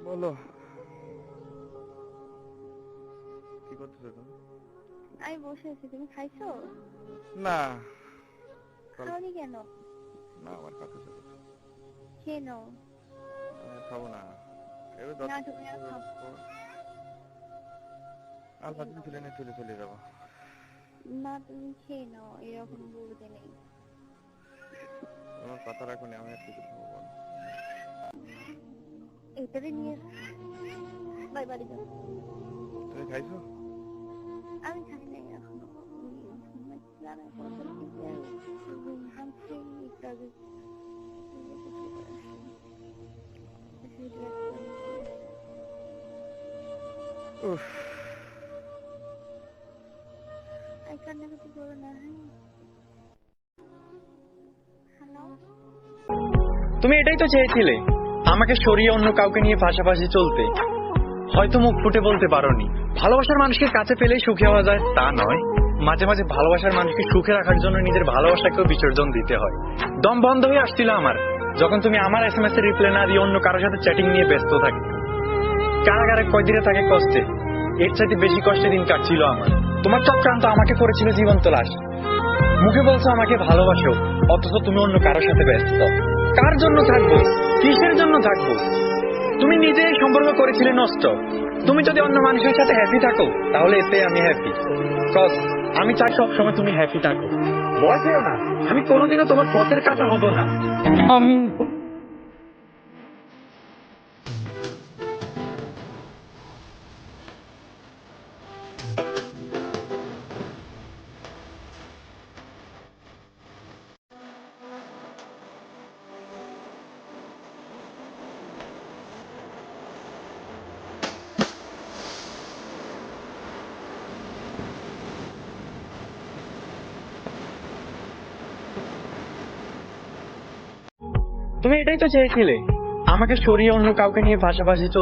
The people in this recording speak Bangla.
বলো কি করতেছো তুমি? আমি বসে আছি। তুমি খাইছো? না খাওনি কেন? না আমার খাতে চলে খেয়ে নাও। আমি খাবো না। এবার না তুমি আর খাও। আল্লাহ তুমি তুলে নিয়ে চলে যাবো। না তুমি খেয়ে নাও, এরকম বলতে নেই। তোমার কথা রাখুনি, আমি আর কিছু খাবো বলো। এটারে নিয়ে বাই বাড়ি যাও। তুমি খাইছো? আমি খাই নাই এখনো। জানা কত কিছু ঘুম ভাঙছে একটু আগে। উফ আর কান্নাকাটি করো না। হ্যালো, তুমি এটাই তো চেয়েছিলে, আমাকে সরিয়ে অন্য কাউকে নিয়ে পাশাপাশি চলতে। হয়তো মুখ ফুটে বলতে পারোনি। ভালোবাসার মানুষকে কাছে পেলেই সুখী হওয়া যায় তা নয়, মাঝে মাঝে ভালোবাসার মানুষকে সুখে রাখার জন্য নিজের ভালোবাসাকেও বিসর্জন দিতে হয়। দম বন্ধ হয়ে আসছিল আমার যখন তুমি আমার SMS এর রিপ্লাই না দিয়ে অন্য কারোর সাথে চ্যাটিং নিয়ে ব্যস্ত থাকতে। কারাগারে কয়দিনে থাকে কষ্টে, এর চাইতে বেশি কষ্টের দিন কাটছিল আমার। তোমার চক্রান্ত আমাকে করেছিল জীবন্ত লাশ। মুখে বলছো আমাকে ভালোবাসো, অথচ তুমি অন্য কারোর সাথে ব্যস্ত। কার জন্য থাকবো, কিসের জন্য থাকবো? তুমি নিজে এই সম্পর্ক করেছিলে নষ্ট। তুমি যদি অন্য মানুষের সাথে হ্যাপি থাকো তাহলে এতে আমি হ্যাপি। কজ আমি চাই সবসময় তুমি হ্যাপি থাকো। ভয় পেও না, আমি কোনোদিনও তোমার পথের কাটা হবো না। তুমি এটাই তো চেয়েছিলে, আমাকে সরিয়ে অন্য কাউকে নিয়ে পাশাপাশি চলতে।